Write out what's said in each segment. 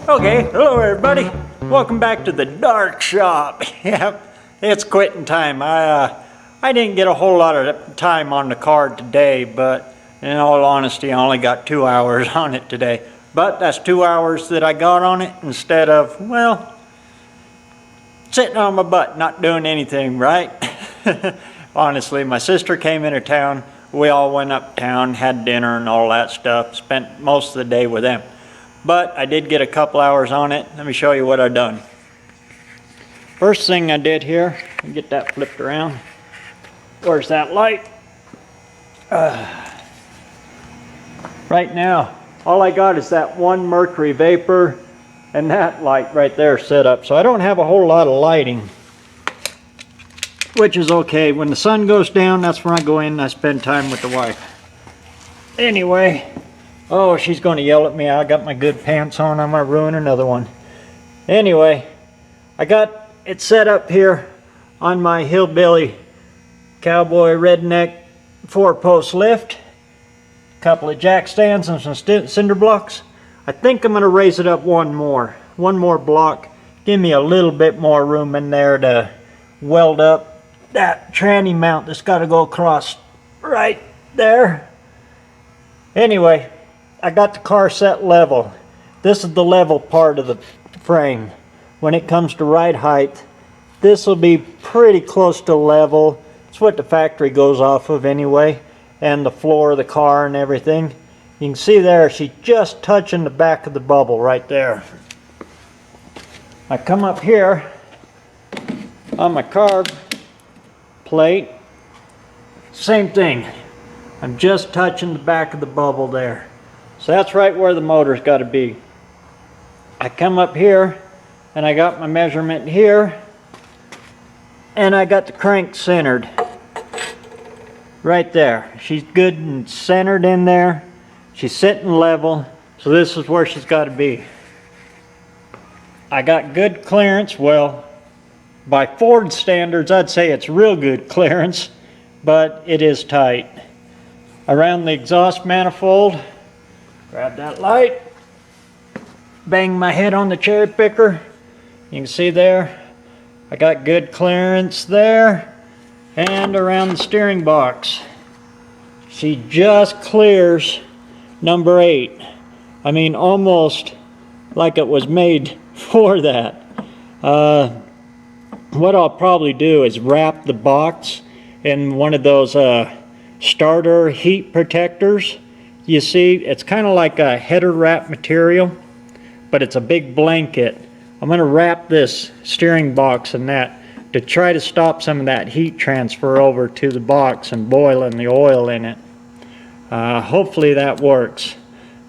Okay, hello everybody. Welcome back to the dark shop. Yep, it's quitting time. I didn't get a whole lot of time on the card today, but in all honesty, I only got 2 hours on it today. But that's 2 hours that I got on it instead of, well, sitting on my butt, not doing anything, right? Honestly, my sister came into town. We all went uptown, had dinner and all that stuff. Spent most of the day with them. But I did get a couple hours on it. Let me show you what I've done. First thing I did here, let me get that flipped around. Where's that light? Right now, all I got is that one mercury vapor and that light right there set up. So I don't have a whole lot of lighting, which is okay. When the sun goes down, that's when I go in and I spend time with the wife. Anyway, oh, she's going to yell at me. I got my good pants on. I'm going to ruin another one. Anyway, I got it set up here on my hillbilly cowboy redneck 4-post lift. A couple of jack stands and some cinder blocks. I think I'm going to raise it up one more block. Give me a little bit more room in there to weld up that tranny mount that's got to go across right there. Anyway, I got the car set level. This is the level part of the frame. When it comes to ride height, this will be pretty close to level. It's what the factory goes off of anyway, and the floor of the car and everything. You can see there, she's just touching the back of the bubble right there. I come up here on my carb plate, same thing. I'm just touching the back of the bubble there. So that's right where the motor's got to be. I come up here and I got my measurement here and I got the crank centered right there. She's good and centered in there. She's sitting level, so this is where she's got to be. I got good clearance. Well, by Ford standards, I'd say it's real good clearance, but it is tight. Around the exhaust manifold, grab that light, bang my head on the cherry picker. You can see there, I got good clearance there, and around the steering box. She just clears number 8. I mean, almost like it was made for that. What I'll probably do is wrap the box in one of those starter heat protectors. You see, it's kind of like a header wrap material, but it's a big blanket. I'm going to wrap this steering box in that to try to stop some of that heat transfer over to the box and boiling the oil in it. Hopefully that works.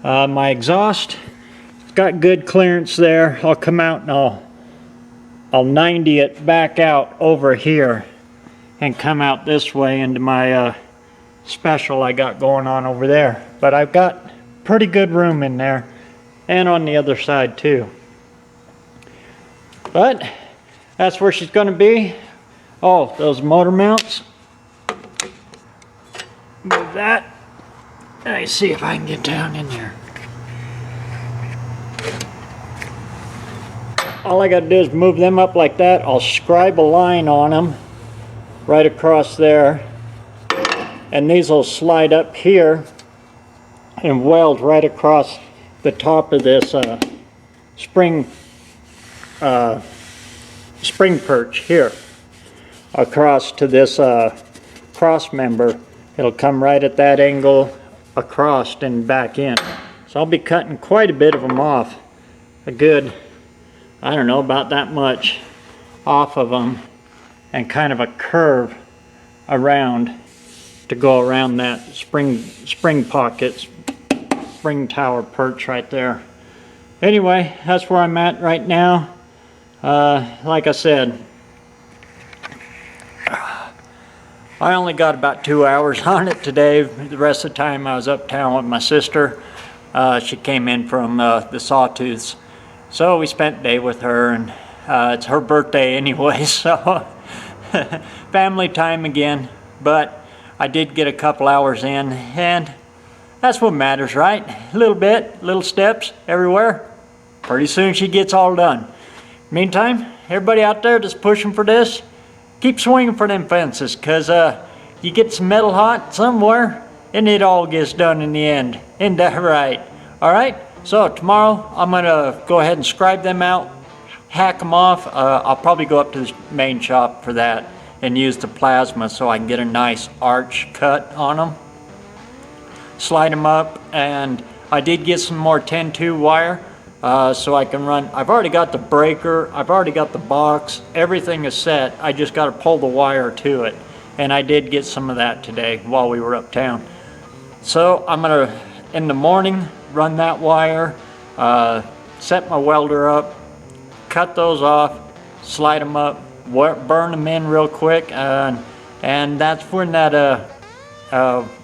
My exhaust, it's got good clearance there. I'll come out and I'll 90 it back out over here and come out this way into my special I got going on over there. But I've got pretty good room in there and on the other side too. But that's where she's going to be. Oh, those motor mounts. Move that. Let me see if I can get down in there. All I got to do is move them up like that. I'll scribe a line on them right across there. And these will slide up here and weld right across the top of this spring perch here across to this cross member. It'll come right at that angle across and back in. So I'll be cutting quite a bit of them off. A good, I don't know, about that much off of them, and kind of a curve around to go around that spring pocket, spring tower perch right there. Anyway, that's where I'm at right now. Like I said, I only got about 2 hours on it today. The rest of the time I was uptown with my sister. She came in from the Sawtooths. So we spent the day with her, and it's her birthday anyway, so family time again. But I did get a couple hours in, and That's what matters, right? A little bit, little steps everywhere. Pretty soon she gets all done. Meantime, everybody out there that's pushing for this, keep swinging for them fences, because you get some metal hot somewhere, and it all gets done in the end. Isn't that right? All right, so tomorrow I'm going to go ahead and scribe them out, hack them off. I'll probably go up to the main shop for that and use the plasma so I can get a nice arch cut on them. Slide them up, and I did get some more 10-2 wire. So I can run. I've already got the breaker, I've already got the box, everything is set. I just got to pull the wire to it, and I did get some of that today while we were uptown. So I'm gonna, in the morning, run that wire, set my welder up, cut those off, slide them up, burn them in real quick, and that's when that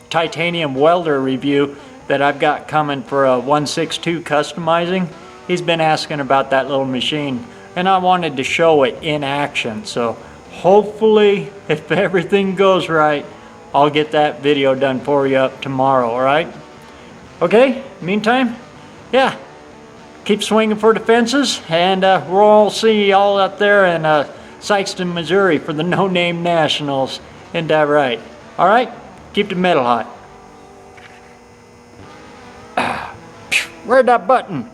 titanium welder review that I've got coming for a 162 customizing. He's been asking about that little machine, and I wanted to show it in action. So hopefully, if everything goes right, I'll get that video done for you up tomorrow, all right? Okay, meantime, yeah, keep swinging for the fences, and we'll all see y'all out there in Sikeston, Missouri for the No Name Nationals. Isn't that right? All right, keep the metal hot. Where'd that button?